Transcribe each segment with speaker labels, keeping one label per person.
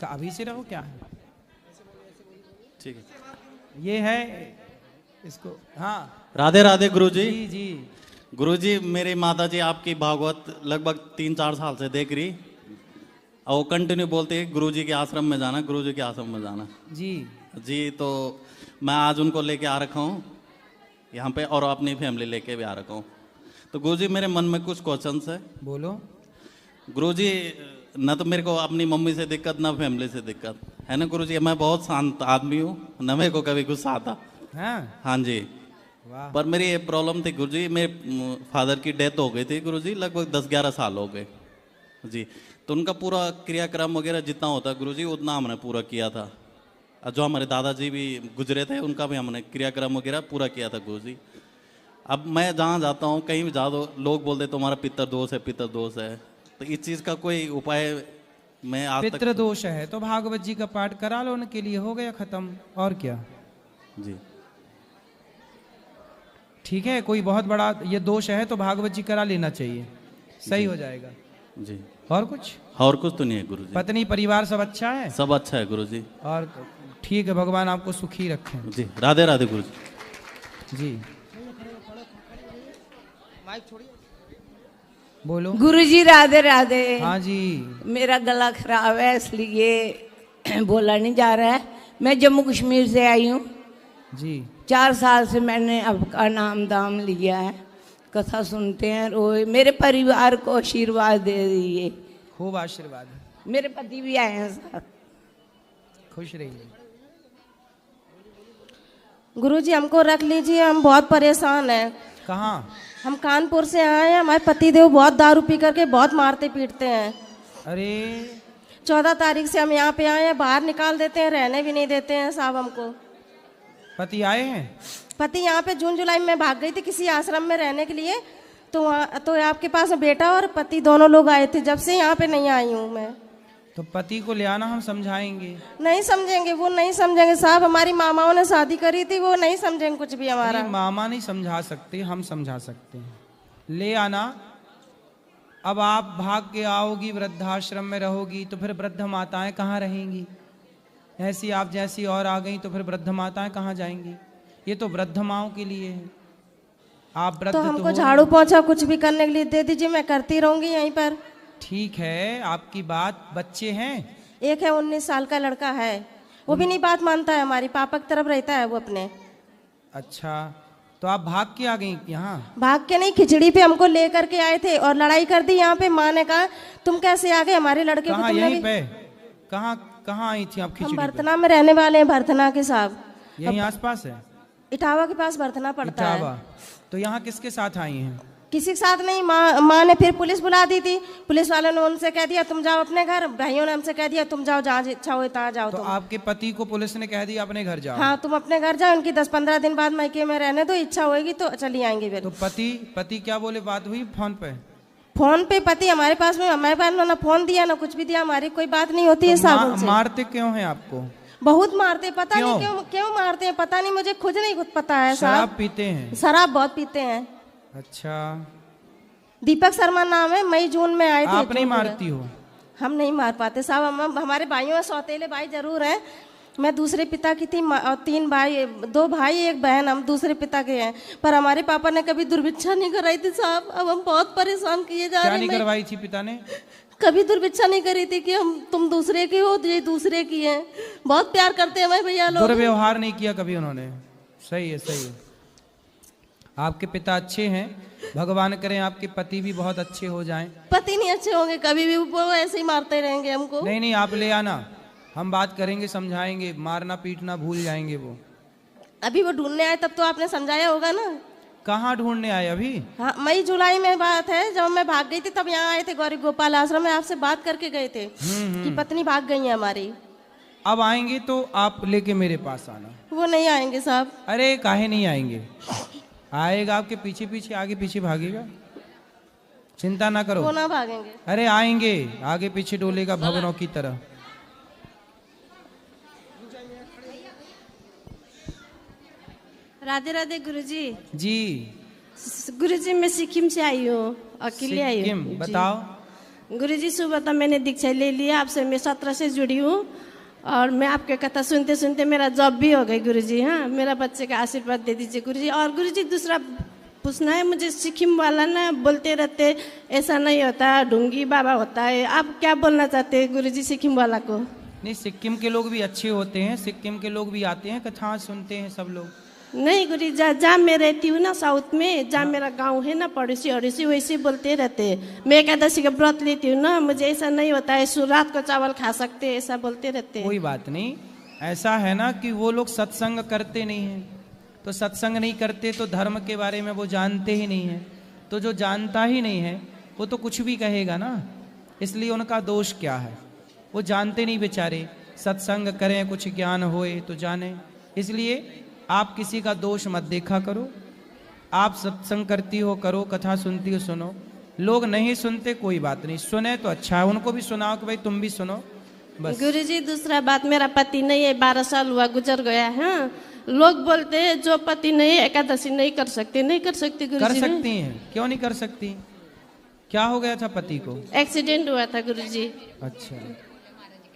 Speaker 1: का अभी से रहो क्या है?
Speaker 2: ठीक है।
Speaker 1: ये है इसको। हाँ
Speaker 2: राधे राधे गुरुजी।
Speaker 1: जी जी।
Speaker 2: गुरुजी मेरी माता जी आपकी भागवत लगभग 3-4 साल से देख रही और वो कंटिन्यू बोलते हैं गुरुजी के आश्रम में जाना, गुरुजी के आश्रम में जाना।
Speaker 1: जी
Speaker 2: जी तो मैं आज उनको लेके आ रखा हूँ यहाँ पे और अपनी फैमिली लेके भी आ रखा हूँ। तो गुरुजी मेरे मन में कुछ क्वेश्चंस है।
Speaker 1: बोलो।
Speaker 2: गुरुजी न तो मेरे को अपनी मम्मी से दिक्कत ना फैमिली से दिक्कत है ना गुरुजी। मैं बहुत शांत आदमी हूँ, न मेरे को कभी गुस्सा आता। हाँ जी।
Speaker 1: वाह।
Speaker 2: पर मेरी ये प्रॉब्लम थी गुरुजी, मेरे फादर की डेथ हो गई थी गुरुजी, लगभग 10-11 साल हो गए जी। तो उनका पूरा क्रियाक्रम वगैरह जितना होता है गुरुजी उतना हमने पूरा किया था। और जो हमारे दादाजी भी गुजरे थे उनका भी हमने क्रियाक्रम वगैरह पूरा किया था गुरुजी। अब मैं जहाँ जाता हूँ कहीं भी जा दो लोग बोलते तुम्हारा पितर दोष है, पितर दोष है। तो इस चीज़ का कोई उपाय मैं आज तक।
Speaker 1: पितृ दोष है तो भागवत जी का पाठ करा लो उनके लिए, हो गया खत्म। और क्या
Speaker 2: जी
Speaker 1: ठीक है। कोई बहुत बड़ा ये दोष है तो भागवत जी करा लेना चाहिए, सही हो जाएगा
Speaker 2: जी।
Speaker 1: और कुछ?
Speaker 2: और कुछ तो नहीं है गुरुजी।
Speaker 1: पत्नी परिवार सब अच्छा है?
Speaker 2: सब अच्छा है गुरुजी।
Speaker 1: और ठीक है, भगवान आपको सुखी रखें।
Speaker 2: जी राधे राधे गुरुजी।
Speaker 1: जी बोलो।
Speaker 3: गुरुजी राधे राधे।
Speaker 1: हाँ जी।
Speaker 3: मेरा गला खराब है इसलिए बोला नहीं जा रहा है। मैं जम्मू कश्मीर से आई हूँ
Speaker 1: जी।
Speaker 3: 4 साल से मैंने आपका नाम दाम लिया है, कथा सुनते हैं रोज। मेरे परिवार को आशीर्वाद दे दीजिए।
Speaker 1: खूब आशीर्वाद।
Speaker 3: मेरे पति भी आए हैं साथ।
Speaker 1: खुश रहिए।
Speaker 4: गुरुजी हमको रख लीजिए, हम बहुत परेशान हैं।
Speaker 1: कहाँ?
Speaker 4: हम कानपुर से आए हैं, हमारे पतिदेव बहुत दारू पी करके बहुत मारते पीटते हैं।
Speaker 1: अरे
Speaker 4: 14 तारीख से हम यहाँ पे आए हैं, बाहर निकाल देते हैं, रहने भी नहीं देते हैं साहब हमको।
Speaker 1: पति आए हैं?
Speaker 4: पति यहाँ पे जून जुलाई में भाग गई थी किसी आश्रम में रहने के लिए, तो आपके पास बेटा और पति दोनों लोग आए थे। जब से यहाँ पे नहीं आई हूँ मैं।
Speaker 1: तो पति को ले आना, हम समझाएंगे।
Speaker 4: नहीं समझेंगे, वो नहीं समझेंगे साहब। हमारी मामाओं ने शादी करी थी, वो नहीं समझेंगे कुछ भी हमारा।
Speaker 1: मामा नहीं समझा सकते, हम समझा सकते हैं। ले आना। अब आप भाग के आओगी, वृद्धाश्रम में रहोगी, तो फिर वृद्ध माताएं कहाँ रहेंगी? ऐसी आप जैसी और आ गई तो फिर वृद्ध माताएं कहाँ जाएंगी? ये तो वृद्ध माओं के लिए है। आप वृद्ध
Speaker 4: तो हमको झाड़ू पोछा कुछ भी करने के लिए दे दीजिए, मैं करती रहूंगी यहीं पर।
Speaker 1: ठीक है आपकी बात। बच्चे हैं?
Speaker 4: एक है 19 साल का लड़का है, वो भी नहीं बात मानता है, हमारी पापा की तरफ रहता है वो अपने।
Speaker 1: अच्छा तो आप भाग के आ गई यहाँ?
Speaker 4: भाग के नहीं, खिचड़ी पे हमको ले करके आए थे और लड़ाई कर दी यहाँ पे। माँ ने कहा तुम कैसे आ गए हमारे लड़के को?
Speaker 1: यहीं पे? कहाँ आई थी आप खिचड़ी?
Speaker 4: हम भरतना में रहने वाले हैं, भरतना के साहब।
Speaker 1: यहीं आसपास है?
Speaker 4: इटावा के पास भरतना पड़ता है।
Speaker 1: तो यहाँ किसके साथ आई हैं?
Speaker 4: किसी के साथ नहीं। माँ ने फिर पुलिस बुला दी थी। पुलिस वालों ने उनसे कह दिया तुम जाओ अपने घर, भाइयों ने हमसे कह दिया तुम जाओ जहाँ इच्छा हो तहाँ जाओ।
Speaker 1: तो आपके पति को पुलिस ने कह दिया अपने घर जाओ?
Speaker 4: हाँ तुम अपने घर जाओ, उनकी 10-15 दिन बाद मैके में रहने दो, इच्छा होगी तो चली आएंगे फिर।
Speaker 1: तो पति क्या बोले? बात हुई फोन पे?
Speaker 4: फोन पे पति हमारे पास में, हमारे पास ना फोन दिया ना कुछ भी दिया, हमारी कोई बात नहीं होती है साहब।
Speaker 1: मारते क्यों है आपको?
Speaker 4: बहुत मारते, पता नहीं क्यों मारते हैं, पता नहीं, मुझे खुद नहीं कुछ पता है साहब।
Speaker 1: शराब पीते हैं?
Speaker 4: शराब बहुत पीते हैं।
Speaker 1: अच्छा।
Speaker 4: दीपक शर्मा नाम है, मई जून में आए थे।
Speaker 1: आप नहीं मारती हो?
Speaker 4: हम नहीं मार पाते साहब। हम हमारे भाइयों में सौतेले भाई जरूर हैं। मैं दूसरे पिता की थी और 3 भाई, 2 भाई 1 बहन, हम दूसरे पिता के हैं। पर हमारे पापा ने कभी दुर्भिक्षा नहीं कराई थी साहब। अब हम बहुत परेशान किए जा रहे हैं।
Speaker 1: क्या नहीं करवाई थी पिता ने?
Speaker 4: कभी दुर्भिक्षा नहीं करी थी कि हम तुम दूसरे के हो, ये दूसरे की हैं। बहुत प्यार करते हैं हमारे भैया लोग।
Speaker 1: दुर्व्यवहार नहीं किया कभी उन्होंने? सही है, सही है। आपके पिता अच्छे हैं, भगवान करें आपके पति भी बहुत अच्छे हो जाएं।
Speaker 4: पति नहीं अच्छे होंगे कभी भी, वो ऐसे ही मारते रहेंगे हमको।
Speaker 1: नहीं आप ले आना, हम बात करेंगे, समझाएंगे। मारना पीटना भूल जाएंगे वो।
Speaker 4: अभी वो ढूंढने आए तब तो आपने समझाया होगा ना।
Speaker 1: कहाँ ढूंढने आए अभी?
Speaker 4: हाँ मई जुलाई में बात है, जब मैं भाग गई थी तब यहाँ आए थे गौरी गोपाल आश्रम में, आपसे बात करके गए थे कि पत्नी भाग गई है हमारी।
Speaker 1: अब आएंगे तो आप लेके मेरे पास आना।
Speaker 4: वो नहीं आएंगे साहब।
Speaker 1: अरे काहे नहीं आएंगे? आएगा आपके पीछे पीछे, आगे पीछे भागेगा, चिंता ना करो।
Speaker 4: वो ना भागेंगे।
Speaker 1: अरे आएंगे, आगे पीछे डोलेगा भवनों की तरह।
Speaker 5: राधे राधे गुरुजी।
Speaker 1: जी
Speaker 5: गुरुजी मैं सिक्किम से आई हूँ, अकेले आई हूँ।
Speaker 1: बताओ।
Speaker 4: गुरुजी सुबह तो मैंने दीक्षा ले लिया, आपसे मैं 17 से जुड़ी हूँ और मैं आपके कथा सुनते सुनते मेरा जॉब भी हो गई गुरुजी। हाँ, मेरा बच्चे का आशीर्वाद दे दीजिए गुरुजी। और गुरुजी दूसरा पूछना है मुझे, सिक्किम वाला ना बोलते रहते ऐसा नहीं होता, ढूंगी बाबा होता है, आप क्या बोलना चाहते हैं गुरुजी सिक्किम वाला को?
Speaker 1: नहीं, सिक्किम के लोग भी अच्छे होते हैं, सिक्किम के लोग भी आते हैं, कथा सुनते हैं सब लोग।
Speaker 4: नहीं गुरुजी, जहाँ मैं रहती हूँ ना साउथ में, जहाँ मेरा गांव है ना पड़ोसी अड़ोसी, वैसे बोलते रहते हैं। मैं एकादशी का व्रत लेती हूँ ना, मुझे ऐसा नहीं होता है रात को चावल खा सकते हैं, ऐसा बोलते रहते हैं।
Speaker 1: कोई बात नहीं, ऐसा है ना कि वो लोग सत्संग करते नहीं हैं, तो सत्संग नहीं करते तो धर्म के बारे में वो जानते ही नहीं है, तो जो जानता ही नहीं है वो तो कुछ भी कहेगा ना, इसलिए उनका दोष क्या है? वो जानते नहीं बेचारे, सत्संग करें कुछ ज्ञान होए तो जाने। इसलिए आप किसी का दोष मत देखा करो, आप सत्संग करती हो करो, कथा सुनती हो सुनो, लोग नहीं सुनते कोई बात नहीं, सुने तो अच्छा है, उनको भी सुनाओ कि भाई तुम भी सुनो बस।
Speaker 4: गुरुजी दूसरा बात, मेरा पति नहीं है, 12 साल हुआ गुजर गया है। लोग बोलते हैं जो पति नहीं है एकादशी नहीं कर सकते, नहीं कर सकती गुरुजी।
Speaker 1: कर सकती हैं, क्यों नहीं कर सकती? क्या हो गया था पति को?
Speaker 4: एक्सीडेंट हुआ था गुरुजी।
Speaker 1: अच्छा,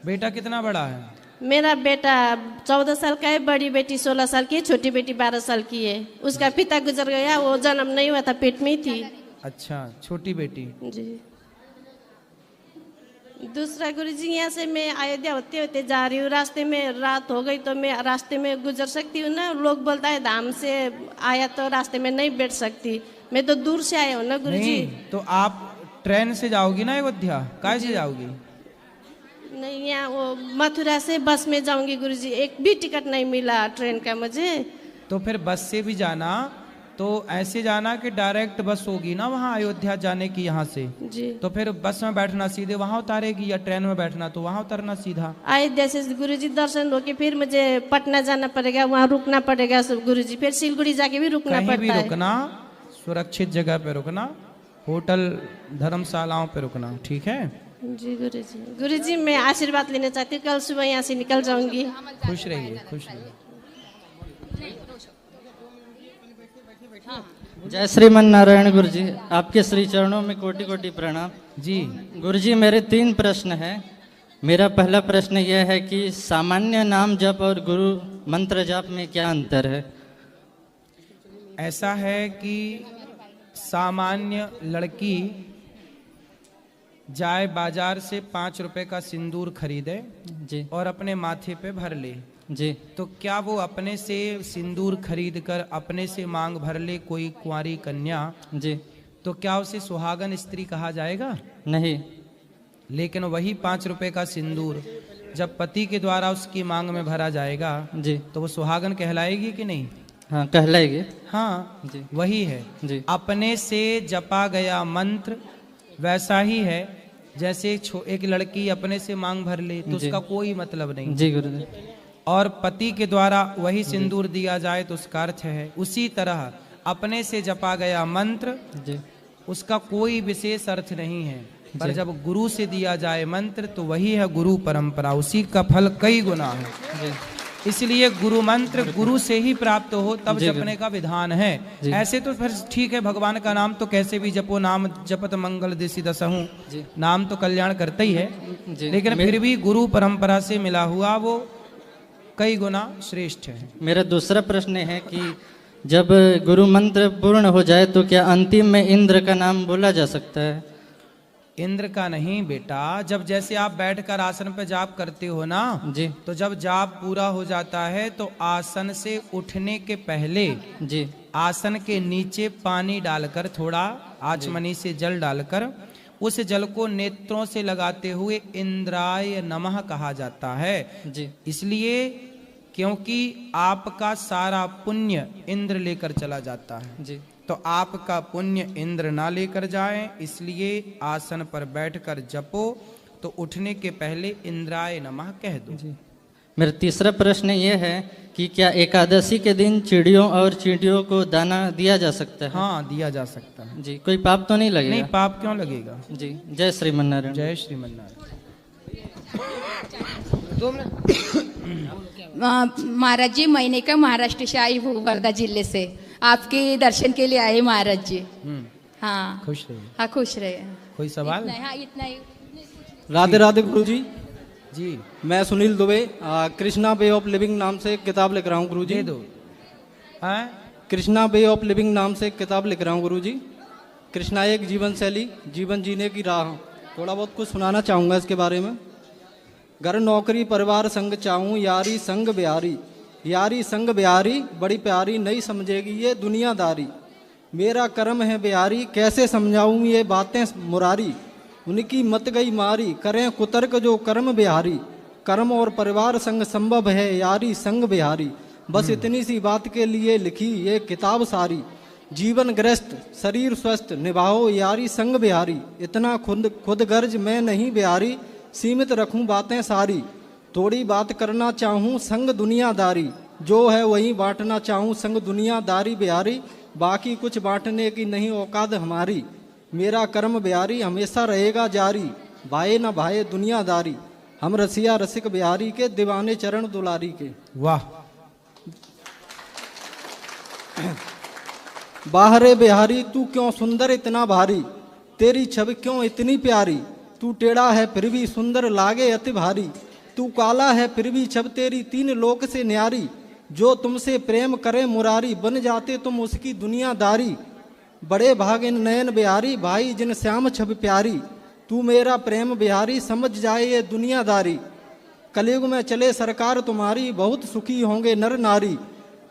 Speaker 1: बेटा कितना बड़ा है?
Speaker 4: मेरा बेटा 14 साल का है, बड़ी बेटी 16 साल की है, छोटी बेटी 12 साल की है। उसका पिता गुजर गया, वो जन्म नहीं हुआ था, पेट में ही थी।
Speaker 1: अच्छा, छोटी बेटी
Speaker 4: जी। दूसरा गुरुजी, यहाँ से मैं अयोध्या होते होते जा रही हूँ, रास्ते में रात हो गई तो मैं रास्ते में गुजर सकती हूँ ना? लोग बोलता है धाम से आया तो रास्ते में नहीं बैठ सकती, मैं तो दूर से आया हूँ ना गुरुजी।
Speaker 1: नहीं, तो आप ट्रेन से जाओगी ना अयोध्या, काय से जाओगी?
Speaker 4: नहीं, यहाँ वो मथुरा से बस में जाऊंगी गुरुजी, एक भी टिकट नहीं मिला ट्रेन का मुझे।
Speaker 1: तो फिर बस से भी जाना, तो ऐसे जाना कि डायरेक्ट बस होगी ना वहाँ अयोध्या जाने की यहाँ से,
Speaker 4: जी।
Speaker 1: तो फिर बस में बैठना सीधे वहाँ उतारेगी, या ट्रेन में बैठना तो वहाँ उतरना सीधा।
Speaker 4: अयोध्या से गुरुजी दर्शन होके फिर मुझे पटना जाना पड़ेगा, वहाँ रुकना पड़ेगा सब गुरुजी, फिर सिलगुड़ी जाके भी रुकना
Speaker 1: कहीं भी
Speaker 4: पड़ता है।
Speaker 1: रुकना, सुरक्षित जगह पे रुकना, होटल धर्मशालाओं पे रुकना, ठीक है?
Speaker 4: जी गुरुजी। गुरुजी मैं आशीर्वाद लेना चाहती हूँ, कल सुबह यहाँ से निकल जाऊंगी।
Speaker 1: खुश रहिए, खुश रहिए।
Speaker 5: जय श्रीमन नारायण गुरुजी, आपके श्री चरणों में कोटि कोटि प्रणाम
Speaker 1: जी।
Speaker 5: गुरुजी। मेरे 3 प्रश्न हैं। मेरा पहला प्रश्न यह है कि सामान्य नाम जप और गुरु मंत्र जाप में क्या अंतर है?
Speaker 1: ऐसा है कि सामान्य लड़की जाए बाजार से 5 रुपए का सिंदूर खरीदे
Speaker 5: जी
Speaker 1: और अपने माथे पे भर ले,
Speaker 5: जी,
Speaker 1: तो क्या वो अपने से सिंदूर खरीद कर अपने से मांग भर ले कोई कुंवारी कन्या,
Speaker 5: जी,
Speaker 1: तो क्या उसे सुहागन स्त्री कहा जाएगा?
Speaker 5: नहीं।
Speaker 1: लेकिन वही 5 रुपए का सिंदूर जब पति के द्वारा उसकी मांग में भरा जाएगा
Speaker 5: जी,
Speaker 1: तो वो सुहागन कहलाएगी कि नहीं?
Speaker 5: हाँ, कहलाएगी।
Speaker 1: हाँ
Speaker 5: जी,
Speaker 1: वही है
Speaker 5: जी,
Speaker 1: अपने से जपा गया मंत्र वैसा ही है जैसे एक लड़की अपने से मांग भर ले तो
Speaker 5: जी।
Speaker 1: उसका कोई मतलब नहीं।
Speaker 5: जी गुरुजी।
Speaker 1: और पति के द्वारा वही सिंदूर दिया जाए तो उसका अर्थ है। उसी तरह अपने से जपा गया मंत्र
Speaker 5: जी,
Speaker 1: उसका कोई विशेष अर्थ नहीं है, पर
Speaker 5: जी।
Speaker 1: जब गुरु से दिया जाए मंत्र तो वही है गुरु परंपरा, उसी का फल कई गुना है।
Speaker 5: जी,
Speaker 1: इसलिए गुरु मंत्र गुरु से ही प्राप्त हो तब
Speaker 5: जी,
Speaker 1: जपने का विधान है।
Speaker 5: जी।
Speaker 1: ऐसे तो फिर ठीक है, भगवान का नाम तो कैसे भी जपो, नाम जपत मंगल देसी दसहूं,
Speaker 5: जी।
Speaker 1: नाम तो कल्याण करता ही है,
Speaker 5: जी।
Speaker 1: लेकिन फिर भी गुरु परंपरा से मिला हुआ वो कई गुना श्रेष्ठ है।
Speaker 5: मेरा दूसरा प्रश्न है कि जब गुरु मंत्र पूर्ण हो जाए तो क्या अंतिम में इंद्र का नाम बोला जा सकता है?
Speaker 1: इंद्र का नहीं बेटा, जब जैसे आप बैठकर आसन पर जाप करते हो ना,
Speaker 5: जी,
Speaker 1: तो जब जाप पूरा हो जाता है तो आसन से उठने के पहले
Speaker 5: जी,
Speaker 1: आसन के नीचे पानी डालकर, थोड़ा आचमनी से जल डालकर, उस जल को नेत्रों से लगाते हुए इंद्राय नमः कहा जाता है।
Speaker 5: जी,
Speaker 1: इसलिए क्योंकि आपका सारा पुण्य इंद्र लेकर चला जाता है,
Speaker 5: जी,
Speaker 1: तो आपका पुण्य इंद्र ना लेकर जाए, इसलिए आसन पर बैठकर जपो तो उठने के पहले इंद्राय नमः कह दो।
Speaker 5: जी। मेरा तीसरा प्रश्न ये है कि क्या एकादशी के दिन चिड़ियों और चींटियों को दाना दिया जा सकता है?
Speaker 1: हाँ, दिया जा सकता है।
Speaker 5: जी, कोई पाप तो नहीं लगेगा?
Speaker 1: नहीं, पाप क्यों लगेगा?
Speaker 5: जी, जय श्रीमन नारायण।
Speaker 1: जय श्रीमन नारायण।
Speaker 6: महाराज जी, महीने का महाराष्ट्र से आई हूँ, वर्धा जिले से, आपके दर्शन के लिए आए महाराज जी। हाँ
Speaker 1: खुश रहिए।
Speaker 6: हाँ, खुश रहे।
Speaker 1: कोई सवाल?
Speaker 6: हाँ इतना ही।
Speaker 7: राधे राधे गुरुजी।
Speaker 1: जी
Speaker 7: मैं Sunil Dubey Krishna way of living नाम से एक किताब लिख रहा हूँ गुरुजी।
Speaker 1: दे दो। हाँ
Speaker 7: कृष्णा वे ऑफ लिविंग नाम से एक किताब लिख रहा हूँ गुरुजी। कृष्णा एक जीवन शैली, जीवन जीने की राह। थोड़ा बहुत कुछ सुनाना चाहूँगा इसके बारे में। घर नौकरी परिवार संग चाहूँ, यारी संग बिहारी, यारी संग बिहारी बड़ी प्यारी, नहीं समझेगी ये दुनियादारी। मेरा कर्म है बिहारी, कैसे समझाऊँ ये बातें मुरारी, उनकी मत गई मारी, करें कुतर्क जो कर्म बिहारी। कर्म और परिवार संग संभव है, यारी संग बिहारी। बस इतनी सी बात के लिए लिखी ये किताब सारी। जीवन ग्रस्त शरीर स्वस्थ, निभाओ यारी संग बिहारी। इतना खुद गर्ज मैं नहीं बिहारी, सीमित रखूं बातें सारी। थोड़ी बात करना चाहूँ संग दुनियादारी, जो है वही बांटना चाहूँ संग दुनियादारी बिहारी। बाकी कुछ बांटने की नहीं औकात हमारी, मेरा कर्म बिहारी हमेशा रहेगा जारी। भाए न भाए दुनियादारी, हम रसिया रसिक बिहारी के, दीवाने चरण दुलारी के।
Speaker 1: वाह।
Speaker 7: बाहरे बिहारी तू क्यों सुंदर इतना भारी, तेरी छवि क्यों इतनी प्यारी। तू टेढ़ा है फिर भी सुंदर लागे अति भारी, तू काला है फिर भी छब तेरी तीन लोक से न्यारी। जो तुमसे प्रेम करे मुरारी, बन जाते तुम उसकी दुनियादारी। बड़े भाग इन नयन बिहारी, भाई जिन श्याम छब प्यारी। तू मेरा प्रेम बिहारी, समझ जाए ये दुनियादारी। कलयुग में चले सरकार तुम्हारी, बहुत सुखी होंगे नर नारी।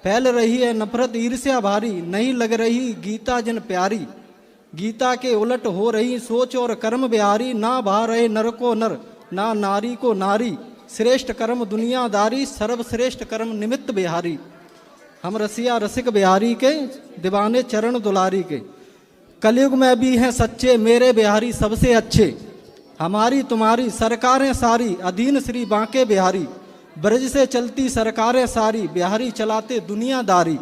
Speaker 7: फैल रही है नफरत ईर्ष्या भारी, नहीं लग रही गीता जन प्यारी। गीता के उलट हो रही सोच और कर्म बिहारी, ना भा रहे नर को नर, ना नारी को नारी। श्रेष्ठ कर्म दुनियादारी, सर्वश्रेष्ठ कर्म निमित्त बिहारी। हम रसिया रसिक बिहारी के, दीवाने चरण दुलारी के। कलयुग में भी हैं सच्चे मेरे बिहारी सबसे अच्छे। हमारी तुम्हारी सरकारें सारी, अधीन श्री बांके बिहारी। ब्रज से चलती सरकारें सारी, बिहारी चलाते दुनियादारी।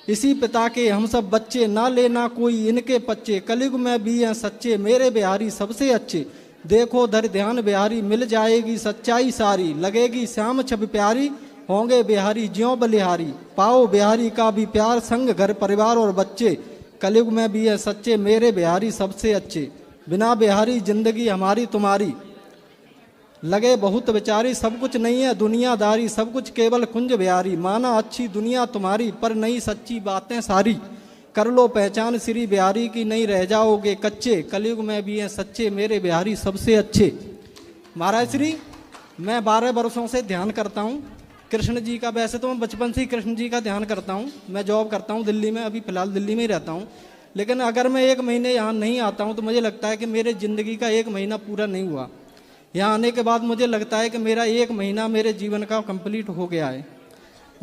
Speaker 7: इसी पिता के हम सब बच्चे, ना लेना कोई इनके पच्चे। कलयुग में भी हैं सच्चे मेरे बिहारी सबसे अच्छे। देखो धर ध्यान बिहारी, मिल जाएगी सच्चाई सारी। लगेगी श्याम छब प्यारी, होंगे बिहारी ज्यों बलिहारी। पाओ बिहारी का भी प्यार, संग घर परिवार और बच्चे। कलयुग में भी है सच्चे मेरे बिहारी सबसे अच्छे। बिना बिहारी जिंदगी हमारी तुम्हारी, लगे बहुत बेचारी। सब कुछ नहीं है दुनियादारी, सब कुछ केवल कुंज बिहारी। माना अच्छी दुनिया तुम्हारी, पर नहीं सच्ची बातें सारी। कर लो पहचान श्री बिहारी की, नहीं रह जाओगे कच्चे। कलयुग में भी हैं सच्चे मेरे बिहारी सबसे अच्छे। महाराज श्री, मैं 12 वर्षों से ध्यान करता हूँ कृष्ण जी का। वैसे तो मैं बचपन से ही कृष्ण जी का ध्यान करता हूँ। मैं जॉब करता हूँ दिल्ली में, अभी फ़िलहाल दिल्ली में ही रहता हूँ। लेकिन अगर मैं 1 महीने यहाँ नहीं आता हूँ तो मुझे लगता है कि मेरे ज़िंदगी का 1 महीना पूरा नहीं हुआ। यहाँ आने के बाद मुझे लगता है कि मेरा 1 महीना मेरे जीवन का कंप्लीट हो गया है।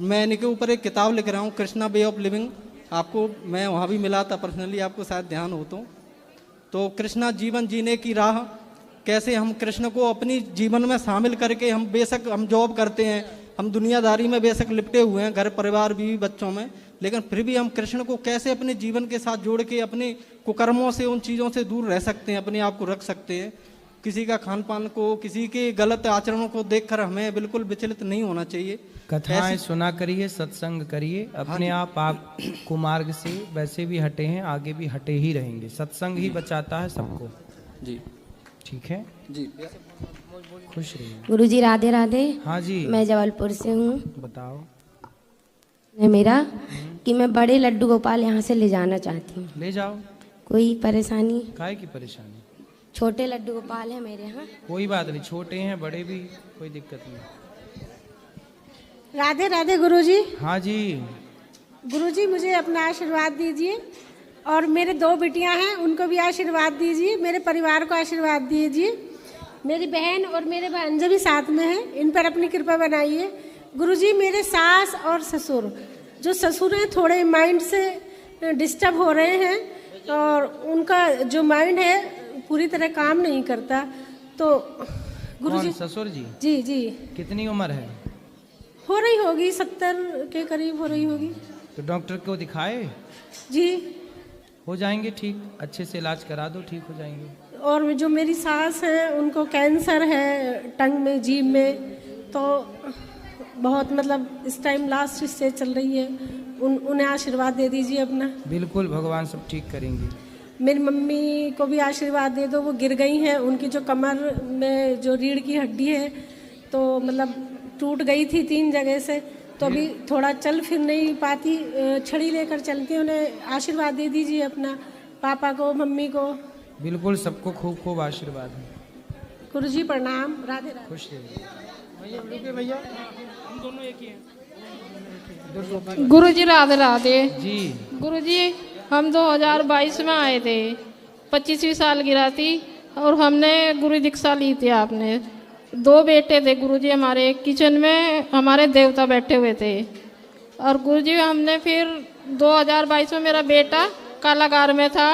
Speaker 7: मैं इनके ऊपर एक किताब लिख रहा हूँ, कृष्णा वे ऑफ लिविंग। आपको मैं वहाँ भी मिला था पर्सनली, आपको शायद ध्यान हो तो कृष्णा जीवन जीने की राह, कैसे हम कृष्ण को अपनी जीवन में शामिल करके, हम बेशक हम जॉब करते हैं, हम दुनियादारी में बेशक लिपटे हुए हैं, घर परिवार बीवी बच्चों में, लेकिन फिर भी हम कृष्ण को कैसे अपने जीवन के साथ जोड़ के अपने कुकर्मों से, उन चीज़ों से दूर रह सकते हैं, अपने आप को रख सकते हैं। किसी का खान पान को, किसी के गलत आचरणों को देखकर हमें बिल्कुल विचलित नहीं होना चाहिए।
Speaker 1: कथाएं सुना करिए, सत्संग करिए, अपने आप कुमार्ग से वैसे भी हटे हैं, आगे भी हटे ही रहेंगे। सत्संग ही बचाता है सबको।
Speaker 7: जी
Speaker 1: ठीक है
Speaker 7: जी,
Speaker 1: खुश रहिए।
Speaker 8: गुरुजी राधे राधे।
Speaker 1: हाँ जी,
Speaker 8: मैं जबलपुर से हूँ।
Speaker 1: बताओ।
Speaker 8: है मेरा कि मैं बड़े लड्डू गोपाल यहाँ से ले जाना चाहती हूँ।
Speaker 1: ले जाओ।
Speaker 8: कोई परेशानी?
Speaker 1: काहे की परेशानी?
Speaker 8: छोटे लड्डू गोपाल है मेरे यहाँ।
Speaker 1: कोई बात नहीं, छोटे हैं बड़े भी, कोई दिक्कत नहीं।
Speaker 9: राधे राधे गुरुजी।
Speaker 1: हाँ जी।
Speaker 9: गुरुजी मुझे अपना आशीर्वाद दीजिए, और मेरे 2 बिटियां हैं उनको भी आशीर्वाद दीजिए, मेरे परिवार को आशीर्वाद दीजिए। मेरी बहन और मेरे भांजे भी साथ में हैं, इन पर अपनी कृपा बनाइए। गुरुजी मेरे सास और ससुर, जो ससुर हैं थोड़े माइंड से डिस्टर्ब हो रहे हैं, और उनका जो माइंड है पूरी तरह काम नहीं करता। तो गुरुजी।
Speaker 1: ससुर जी?
Speaker 9: जी जी।
Speaker 1: कितनी उम्र है?
Speaker 9: हो रही होगी 70 के करीब हो रही होगी।
Speaker 1: तो डॉक्टर को दिखाए? जी। हो जाएंगे ठीक, अच्छे से इलाज करा दो, ठीक हो जाएंगे।
Speaker 9: और जो मेरी सास है उनको कैंसर है टंग में, जीभ में, तो बहुत मतलब इस टाइम लास्ट स्टेज चल रही है। उन्हें आशीर्वाद दे दीजिए अपना।
Speaker 1: बिल्कुल, भगवान सब ठीक करेंगे।
Speaker 9: मेरी मम्मी को भी आशीर्वाद दे दो, वो गिर गई हैं, उनकी जो कमर में जो रीढ़ की हड्डी है तो मतलब टूट गई थी 3 जगह से, तो अभी थोड़ा चल फिर नहीं पाती, छड़ी लेकर चलती, उन्हें आशीर्वाद दे दीजिए अपना, पापा को, मम्मी को।
Speaker 1: बिल्कुल, सबको खूब खूब आशीर्वाद।
Speaker 9: गुरुजी प्रणाम, राधे राधे।
Speaker 1: खुश रहिए भैया, हम दोनों एक ही हैं।
Speaker 10: गुरुजी राधे राधे
Speaker 1: जी।
Speaker 10: गुरुजी हम 2022 में आए थे, 25वीं साल गिरा थी और हमने गुरु दीक्षा ली थी। आपने 2 बेटे थे गुरुजी हमारे, किचन में हमारे देवता बैठे हुए थे। और गुरुजी हमने फिर 2022 में मेरा बेटा कारागार में था,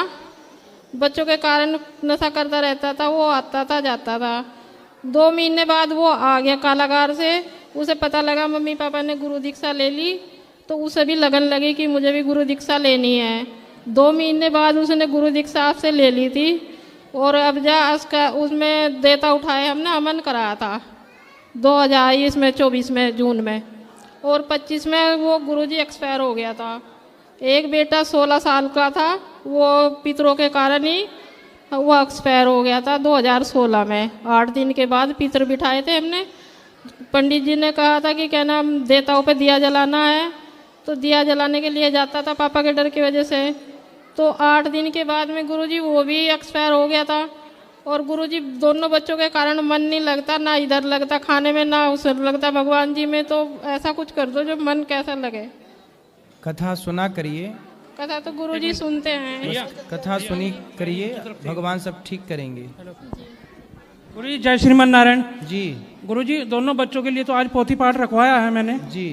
Speaker 10: बच्चों के कारण नशा करता रहता था, वो आता था जाता था। 2 महीने बाद वो आ गया कारागार से, उसे पता लगा मम्मी पापा ने गुरु दीक्षा ले ली, तो उसे भी लगन लगी कि मुझे भी गुरु दीक्षा लेनी है। 2 महीने बाद उसने गुरु दीक्षा आपसे ले ली थी और अब जा उसका उसमें देता उठाए हमने अमन कराया था 2024 में जून में, और 25 में वो गुरुजी एक्सपायर हो गया था। एक बेटा 16 साल का था, वो पितरों के कारण ही वो एक्सपायर हो गया था 2016 में। 8 दिन के बाद पितर बिठाए थे हमने, पंडित जी ने कहा था कि क्या नाम देवताओं पे दिया जलाना है, तो दिया जलाने के लिए जाता था पापा के डर की वजह से। तो 8 दिन के बाद में गुरुजी वो भी एक्सपायर हो गया था। और गुरुजी दोनों बच्चों के कारण मन नहीं लगता, ना इधर लगता खाने में ना उधर लगता भगवान जी में, तो ऐसा कुछ कर दो जो मन कैसा लगे।
Speaker 1: कथा सुना करिए,
Speaker 10: कथा तो गुरुजी सुनते हैं,
Speaker 1: कथा सुनी करिए, भगवान सब ठीक करेंगे।
Speaker 11: गुरुजी जय श्रीमन नारायण
Speaker 1: जी।
Speaker 11: गुरुजी दोनों बच्चों के लिए तो आज पोथी पाठ रखवाया है मैंने
Speaker 1: जी।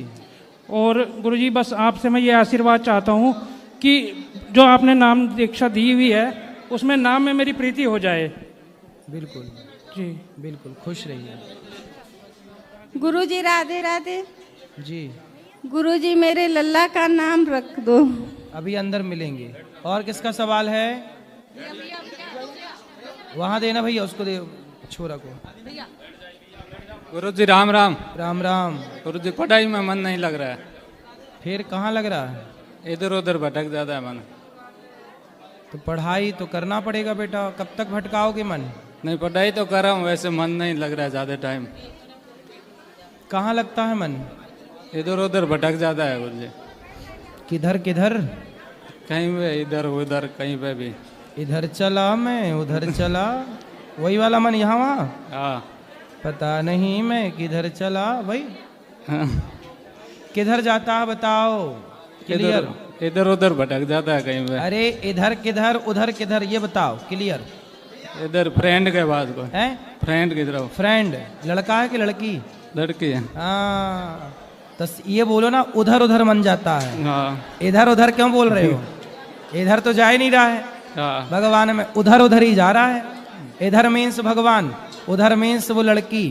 Speaker 11: और गुरुजी बस आपसे मैं ये आशीर्वाद चाहता हूँ कि जो आपने नाम दीक्षा दी हुई है उसमें नाम में मेरी प्रीति हो जाए।
Speaker 1: बिल्कुल
Speaker 11: जी,
Speaker 1: बिल्कुल, खुश रहिए।
Speaker 3: गुरुजी राधे राधे
Speaker 1: जी।
Speaker 3: गुरुजी मेरे लल्ला का नाम रख दो।
Speaker 1: अभी अंदर मिलेंगे। और किसका सवाल है? वहां देना भैया, उसको दे, छोरा को।
Speaker 12: गुरुजी राम राम।
Speaker 1: राम राम।
Speaker 12: गुरुजी पढ़ाई में मन नहीं लग रहा है।
Speaker 1: फिर कहाँ लग रहा है?
Speaker 12: इधर उधर भटक जाता है मन।
Speaker 1: तो पढ़ाई तो करना पड़ेगा बेटा, कब तक भटकाओगे मन?
Speaker 12: नहीं, पढ़ाई तो कर रहा हूँ, वैसे मन नहीं लग रहा है ज्यादा टाइम।
Speaker 1: कहाँ लगता है मन?
Speaker 12: इधर उधर भटक जाता है गुरुजी।
Speaker 1: किधर किधर?
Speaker 12: कहीं पे इधर उधर, कहीं पे भी।
Speaker 1: इधर चला मैं उधर चला, वही वाला मन यहाँ वहाँ?
Speaker 12: हाँ।
Speaker 1: पता नहीं मैं किधर चला भाई। किधर जाता है बताओ, क्लियर।
Speaker 12: इधर उधर भटक जाता है कहीं पे।
Speaker 1: अरे इधर किधर उधर किधर ये बताओ क्लियर।
Speaker 12: इधर फ्रेंड के पास को
Speaker 1: है।
Speaker 12: फ्रेंड की तरफ।
Speaker 1: फ्रेंड लड़का है कि लड़की?
Speaker 12: लड़की है।
Speaker 1: हाँ, तो ये बोलो ना उधर उधर मन जाता है।
Speaker 12: हाँ।
Speaker 1: इधर उधर क्यों बोल रहे हो? इधर तो जा ही नहीं रहा है।
Speaker 12: हाँ।
Speaker 1: भगवान में उधर उधर ही जा रहा है। इधर मीन्स भगवान, उधर मीन्स वो लड़की।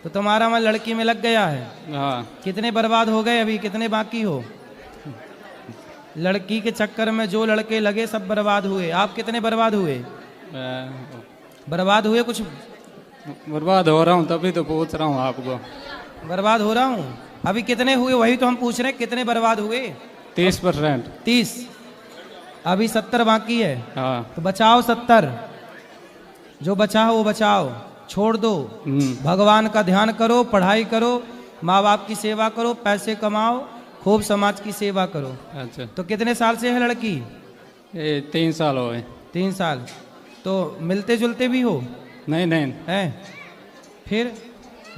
Speaker 1: तो तुम्हारा मन लड़की में लग गया है।
Speaker 12: हाँ।
Speaker 1: कितने बर्बाद हो गए, अभी कितने बाकी हो? लड़की के चक्कर में जो लड़के लगे सब बर्बाद हुए। आप कितने बर्बाद हुए? बर्बाद हुए? कुछ
Speaker 12: बर्बाद हो रहा हूँ, तभी तो पूछ रहा हूँ आपको।
Speaker 1: बर्बाद हो रहा हूँ? अभी कितने हुए वही तो हम पूछ रहे हैं, कितने बर्बाद हुए?
Speaker 12: 30%।
Speaker 1: 30, अभी 70 बाकी है।
Speaker 12: हाँ।
Speaker 1: तो बचाओ 70, जो बचा हो वो बचाओ, छोड़ दो। भगवान का ध्यान करो, पढ़ाई करो, माँ बाप की सेवा करो, पैसे कमाओ, खूब समाज की सेवा करो।
Speaker 12: अच्छा।
Speaker 1: तो कितने साल से है लड़की?
Speaker 12: 3 साल हो गए।
Speaker 1: 3 साल। तो मिलते जुलते भी हो?
Speaker 12: नहीं नहीं
Speaker 1: है। फिर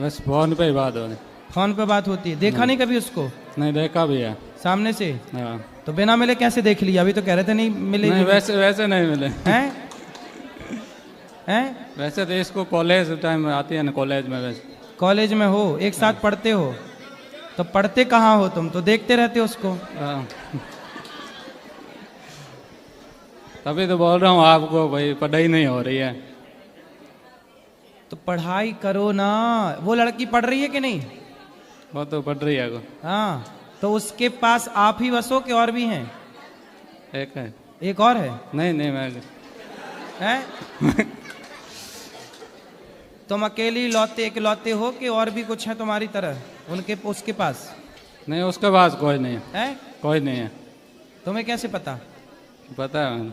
Speaker 12: बस फोन पे ही बात हो रही।
Speaker 1: फोन पे बात होती है? देखा नहीं कभी उसको?
Speaker 12: नहीं, देखा भी है
Speaker 1: सामने से।
Speaker 12: हाँ।
Speaker 1: तो बिना मिले कैसे देख लिया? अभी तो कह रहे थे नहीं मिले।
Speaker 12: नहीं, वैसे नहीं मिले
Speaker 1: हैं? हैं?
Speaker 12: वैसे तो इसको कॉलेज टाइम में आती है ना, कॉलेज में। वैसे
Speaker 1: कॉलेज में हो, एक साथ पढ़ते हो? तो पढ़ते कहाँ हो तुम? तो देखते रहते हो उसको।
Speaker 12: तभी तो बोल रहा हूँ आपको भाई, पढ़ाई नहीं हो रही है।
Speaker 1: तो पढ़ाई करो ना। वो लड़की पढ़ रही है कि नहीं?
Speaker 12: वो तो पढ़ रही है।
Speaker 1: हाँ, तो उसके पास आप ही बसो कि और भी हैं?
Speaker 12: एक है।
Speaker 1: एक और है?
Speaker 12: नहीं नहीं, मैं
Speaker 1: हैं? तुम अकेली लौते इकलौते हो कि और भी कुछ है तुम्हारी तरह उनके उसके पास?
Speaker 12: नहीं, उसके पास कोई नहीं
Speaker 1: है।
Speaker 12: कोई नहीं है।
Speaker 1: तुम्हें कैसे पता?
Speaker 12: पता है।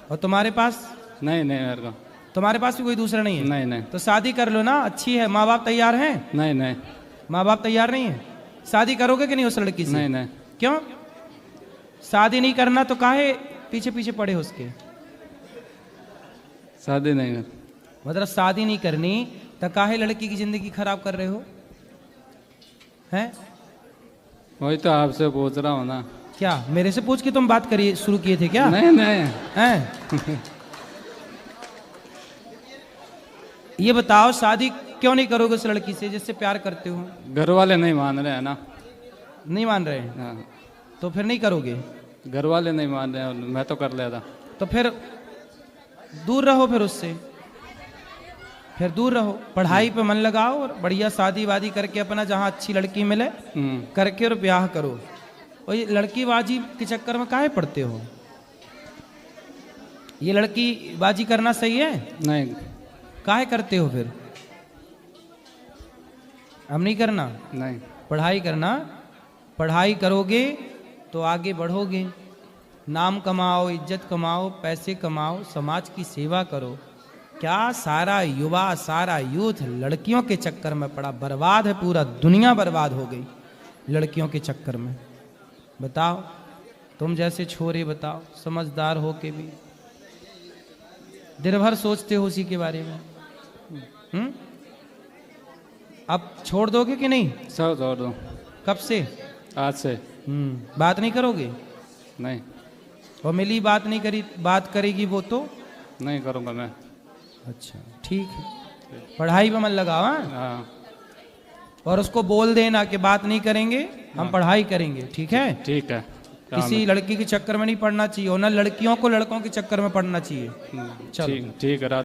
Speaker 1: और तुम्हारे पास?
Speaker 12: नहीं नहीं मेरे को।
Speaker 1: तुम्हारे पास भी कोई दूसरा नहीं है?
Speaker 12: नहीं नहीं।
Speaker 1: तो शादी कर लो ना, अच्छी है। माँ बाप तैयार हैं?
Speaker 12: नहीं नहीं।
Speaker 1: माँ बाप तैयार नहीं है? शादी करोगे कि नहीं उस लड़की से?
Speaker 12: नहीं नहीं।
Speaker 1: क्यों? शादी नहीं करना तो काहे पीछे पीछे पड़े हो उसके?
Speaker 12: शादी नहीं कर।
Speaker 1: मतलब शादी नहीं करनी तो काहे लड़की की जिंदगी खराब कर रहे हो? हैं?
Speaker 12: वही तो आपसे पूछ रहा हूँ ना।
Speaker 1: क्या मेरे से पूछ के तुम बात करिए शुरू किए थे क्या?
Speaker 12: नहीं नहीं।
Speaker 1: हैं? ये बताओ शादी क्यों नहीं करोगे उस लड़की से जिससे प्यार करते हो?
Speaker 12: घर वाले नहीं मान रहे हैं ना।
Speaker 1: नहीं मान रहे हैं?
Speaker 12: हाँ।
Speaker 1: तो फिर नहीं करोगे?
Speaker 12: घर वाले नहीं मान रहे हैं, मैं तो कर लेता।
Speaker 1: तो फिर दूर रहो, फिर उससे फिर दूर रहो। पढ़ाई पे मन लगाओ और बढ़िया शादी वादी करके अपना जहाँ अच्छी लड़की मिले करके और ब्याह करो। और ये लड़की बाजी के चक्कर में काहे पड़ते हो? ये लड़की बाजी करना सही है?
Speaker 12: नहीं।
Speaker 1: काहे करते हो फिर? हम नहीं करना?
Speaker 12: नहीं।
Speaker 1: पढ़ाई करना। पढ़ाई करोगे तो आगे बढ़ोगे, नाम कमाओ, इज्जत कमाओ, पैसे कमाओ, समाज की सेवा करो। क्या सारा युवा, सारा यूथ लड़कियों के चक्कर में पड़ा, बर्बाद है, पूरा दुनिया बर्बाद हो गई लड़कियों के चक्कर में। बताओ तुम जैसे छोरे, बताओ समझदार हो के भी दिन भर सोचते हो उसी के बारे में। अब छोड़ दोगे कि नहीं?
Speaker 12: सब छोड़ दो।
Speaker 1: कब से? आज से। बात नहीं करोगे?
Speaker 12: नहीं।
Speaker 1: और मिली बात नहीं करी, बात करेगी वो तो?
Speaker 12: नहीं करूँगा मैं।
Speaker 1: अच्छा ठीक है, पढ़ाई पे मन लगाओ। हाँ। और उसको बोल देना कि बात नहीं करेंगे, हम पढ़ाई करेंगे। ठीक है?
Speaker 12: ठीक है।
Speaker 1: किसी लड़की के चक्कर में नहीं पड़ना चाहिए, और ना लड़कियों को लड़कों के चक्कर में पड़ना चाहिए। चलो
Speaker 12: ठीक है।